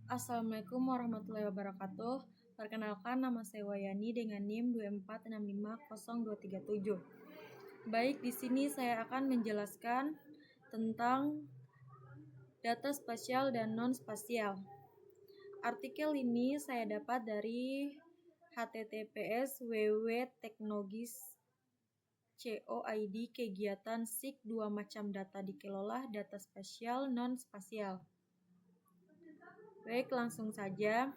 Assalamualaikum warahmatullahi wabarakatuh. Perkenalkan, nama saya Wayani dengan NIM 2465037. Baik, di sini saya akan menjelaskan tentang data spasial dan non-spasial. Artikel ini saya dapat dari https://www.teknogis.co.id. Kegiatan SIG, 2 macam data dikelola, data spasial, non-spasial. Baik, langsung saja.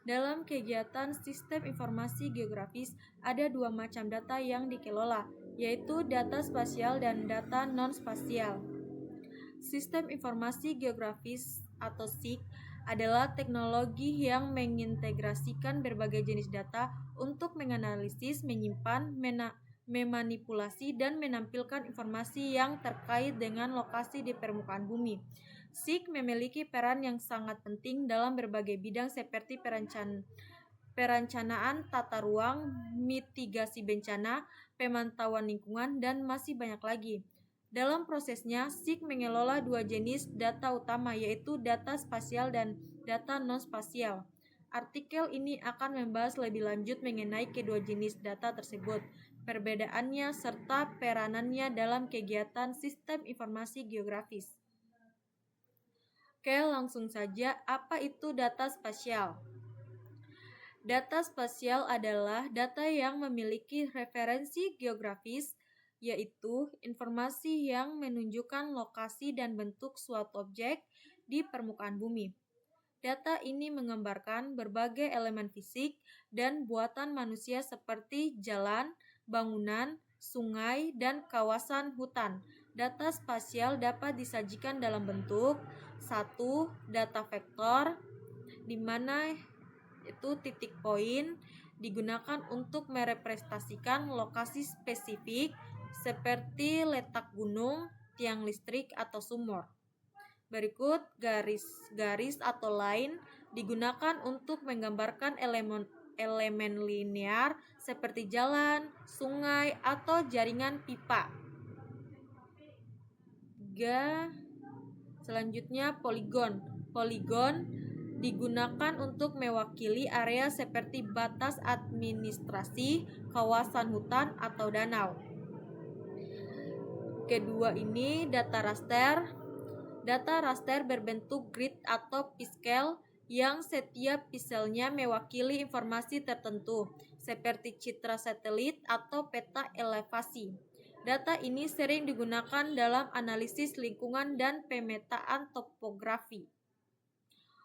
Dalam kegiatan sistem informasi geografis, ada 2 macam data yang dikelola, yaitu data spasial dan data non-spasial. Sistem informasi geografis atau SIG adalah teknologi yang mengintegrasikan berbagai jenis data untuk menganalisis, menyimpan, memanipulasi, dan menampilkan informasi yang terkait dengan lokasi di permukaan bumi. SIG memiliki peran yang sangat penting dalam berbagai bidang seperti perencanaan tata ruang, mitigasi bencana, pemantauan lingkungan, dan masih banyak lagi. Dalam prosesnya, SIG mengelola 2 jenis data utama, yaitu data spasial dan data non-spasial. Artikel ini akan membahas lebih lanjut mengenai kedua jenis data tersebut, perbedaannya, serta peranannya dalam kegiatan sistem informasi geografis. Oke, langsung saja, apa itu data spasial? Data spasial adalah data yang memiliki referensi geografis, yaitu informasi yang menunjukkan lokasi dan bentuk suatu objek di permukaan bumi. Data ini menggambarkan berbagai elemen fisik dan buatan manusia seperti jalan, bangunan, sungai, dan kawasan hutan. Data spasial dapat disajikan dalam bentuk 1. Data vektor, di mana itu titik poin digunakan untuk merepresentasikan lokasi spesifik seperti letak gunung, tiang listrik, atau sumur. Berikut garis-garis atau line digunakan untuk menggambarkan elemen linear seperti jalan, sungai, atau jaringan pipa. 3. Selanjutnya poligon. Poligon digunakan untuk mewakili area seperti batas administrasi, kawasan hutan, atau danau. Kedua ini data raster. Data raster berbentuk grid atau pixel yang setiap pixelnya mewakili informasi tertentu, seperti citra satelit atau peta elevasi. Data ini sering digunakan dalam analisis lingkungan dan pemetaan topografi.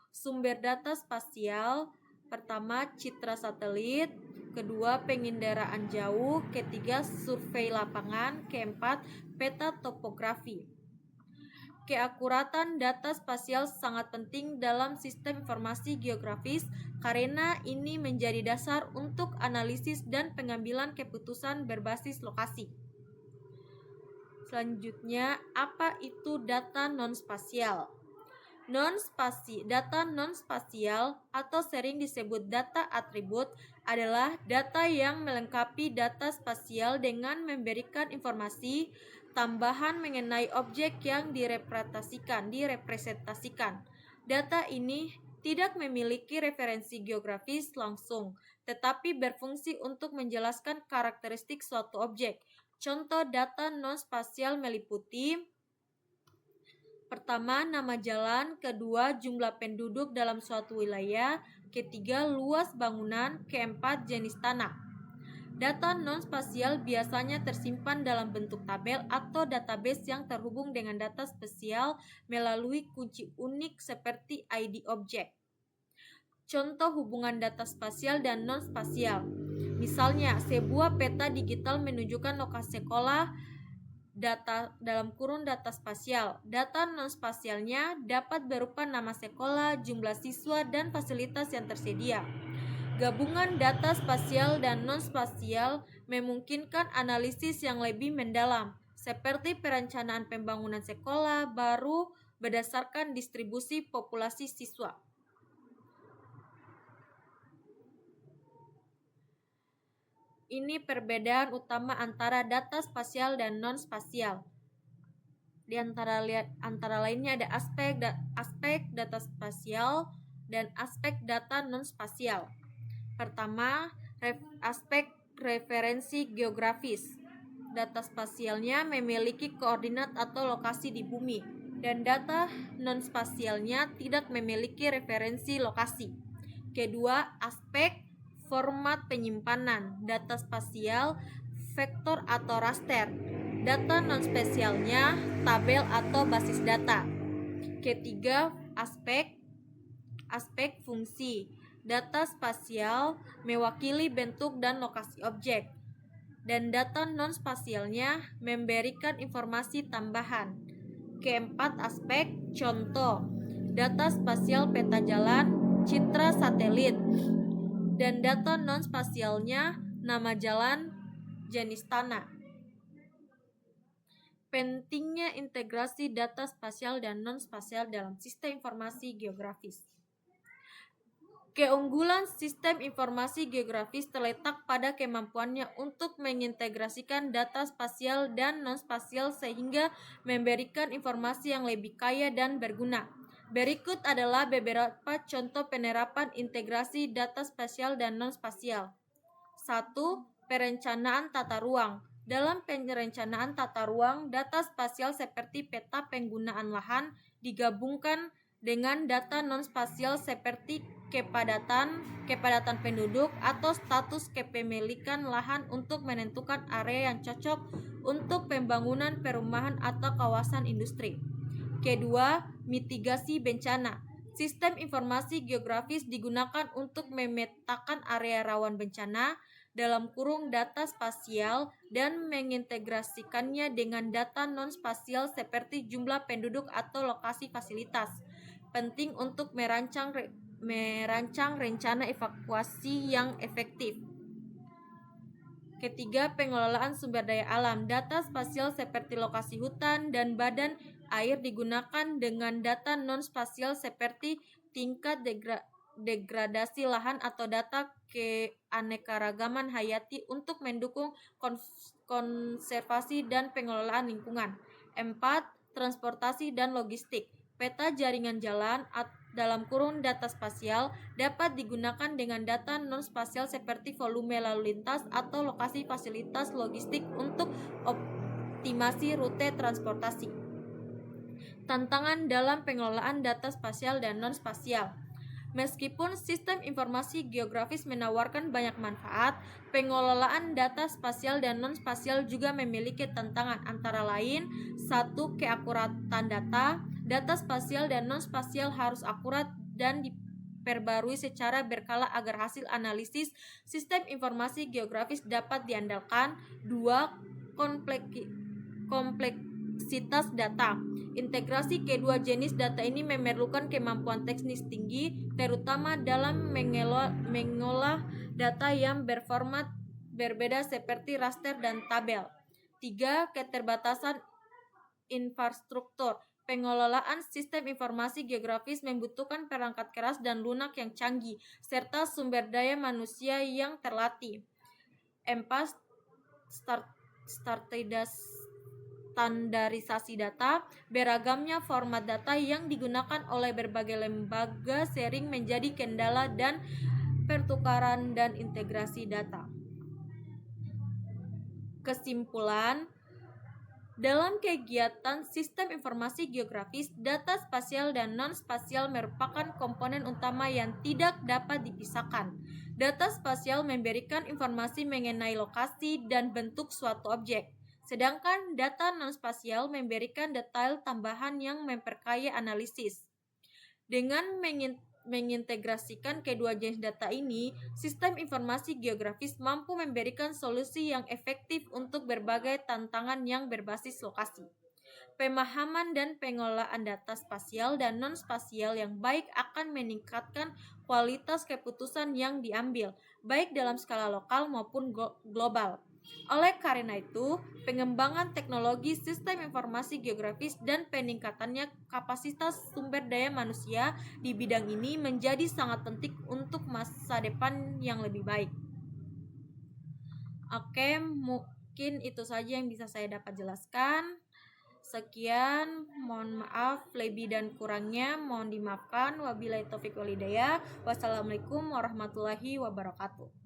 Sumber data spasial: pertama, citra satelit; kedua, penginderaan jauh; ketiga, survei lapangan; keempat, peta topografi. Keakuratan data spasial sangat penting dalam sistem informasi geografis karena ini menjadi dasar untuk analisis dan pengambilan keputusan berbasis lokasi. Selanjutnya, apa itu data non-spasial? Data non-spasial atau sering disebut data atribut adalah data yang melengkapi data spasial dengan memberikan informasi tambahan mengenai objek yang direpresentasikan. Data ini tidak memiliki referensi geografis langsung, tetapi berfungsi untuk menjelaskan karakteristik suatu objek. Contoh data non-spasial meliputi: pertama, nama jalan; kedua, jumlah penduduk dalam suatu wilayah; ketiga, luas bangunan; keempat, jenis tanah. Data non-spasial biasanya tersimpan dalam bentuk tabel atau database yang terhubung dengan data spasial melalui kunci unik seperti ID objek. Contoh hubungan data spasial dan non-spasial. Misalnya, sebuah peta digital menunjukkan lokasi sekolah, data spasial. Data non-spasialnya dapat berupa nama sekolah, jumlah siswa, dan fasilitas yang tersedia. Gabungan data spasial dan non-spasial memungkinkan analisis yang lebih mendalam, seperti perencanaan pembangunan sekolah baru berdasarkan distribusi populasi siswa. Ini perbedaan utama antara data spasial dan non-spasial. Di antara lainnya ada aspek data spasial dan aspek data non-spasial. Pertama, aspek referensi geografis. Data spasialnya memiliki koordinat atau lokasi di bumi, dan data non-spasialnya tidak memiliki referensi lokasi. Kedua, aspek format penyimpanan. Data spasial, vektor atau raster. Data non-spasialnya, tabel atau basis data. Ketiga, aspek fungsi. Data spasial mewakili bentuk dan lokasi objek, dan data non-spasialnya memberikan informasi tambahan. Keempat, aspek contoh. Data spasial peta jalan, citra satelit, dan data non-spasialnya nama jalan, jenis tanah. Pentingnya integrasi data spasial dan non-spasial dalam sistem informasi geografis. Keunggulan sistem informasi geografis terletak pada kemampuannya untuk mengintegrasikan data spasial dan non-spasial sehingga memberikan informasi yang lebih kaya dan berguna. Berikut adalah beberapa contoh penerapan integrasi data spasial dan non-spasial. 1. Perencanaan tata ruang. Dalam perencanaan tata ruang, data spasial seperti peta penggunaan lahan digabungkan dengan data non-spasial seperti kepadatan penduduk atau status kepemilikan lahan untuk menentukan area yang cocok untuk pembangunan perumahan atau kawasan industri. Kedua, mitigasi bencana. Sistem informasi geografis digunakan untuk memetakan area rawan bencana (data spasial) dan mengintegrasikannya dengan data non-spasial seperti jumlah penduduk atau lokasi fasilitas. Penting untuk merancang rencana evakuasi yang efektif. Ketiga, pengelolaan sumber daya alam. Data spasial seperti lokasi hutan dan badan air digunakan dengan data non-spasial seperti tingkat degradasi lahan atau data keanekaragaman hayati untuk mendukung konservasi dan pengelolaan lingkungan. 4. Transportasi dan logistik. Peta jaringan jalan (data spasial) dapat digunakan dengan data non-spasial seperti volume lalu lintas atau lokasi fasilitas logistik untuk optimasi rute transportasi. Tantangan dalam pengelolaan data spasial dan non-spasial. Meskipun sistem informasi geografis menawarkan banyak manfaat, pengelolaan data spasial dan non-spasial juga memiliki tantangan, antara lain 1. Keakuratan data. Data spasial dan non-spasial harus akurat dan diperbarui secara berkala agar hasil analisis sistem informasi geografis dapat diandalkan. 2. Kompleksitas data. Integrasi kedua jenis data ini memerlukan kemampuan teknis tinggi, terutama dalam mengolah data yang berformat berbeda seperti raster dan tabel. 3. Keterbatasan infrastruktur. Pengelolaan sistem informasi geografis membutuhkan perangkat keras dan lunak yang canggih, serta sumber daya manusia yang terlatih. 4. Standarisasi data. Beragamnya format data yang digunakan oleh berbagai lembaga sering menjadi kendala dan pertukaran dan integrasi data. Kesimpulan, dalam kegiatan sistem informasi geografis, data spasial dan non-spasial merupakan komponen utama yang tidak dapat dipisahkan. Data spasial memberikan informasi mengenai lokasi dan bentuk suatu objek, sedangkan data non-spasial memberikan detail tambahan yang memperkaya analisis. Dengan mengintegrasikan kedua jenis data ini, sistem informasi geografis mampu memberikan solusi yang efektif untuk berbagai tantangan yang berbasis lokasi. Pemahaman dan pengelolaan data spasial dan non-spasial yang baik akan meningkatkan kualitas keputusan yang diambil, baik dalam skala lokal maupun global. Oleh karena itu, pengembangan teknologi sistem informasi geografis dan peningkatannya kapasitas sumber daya manusia di bidang ini menjadi sangat penting untuk masa depan yang lebih baik. Oke, mungkin itu saja yang bisa saya dapat jelaskan. Sekian, mohon maaf lebih dan kurangnya, mohon dimaafkan. Wabillahi taufiq walhidayah. Wassalamualaikum warahmatullahi wabarakatuh.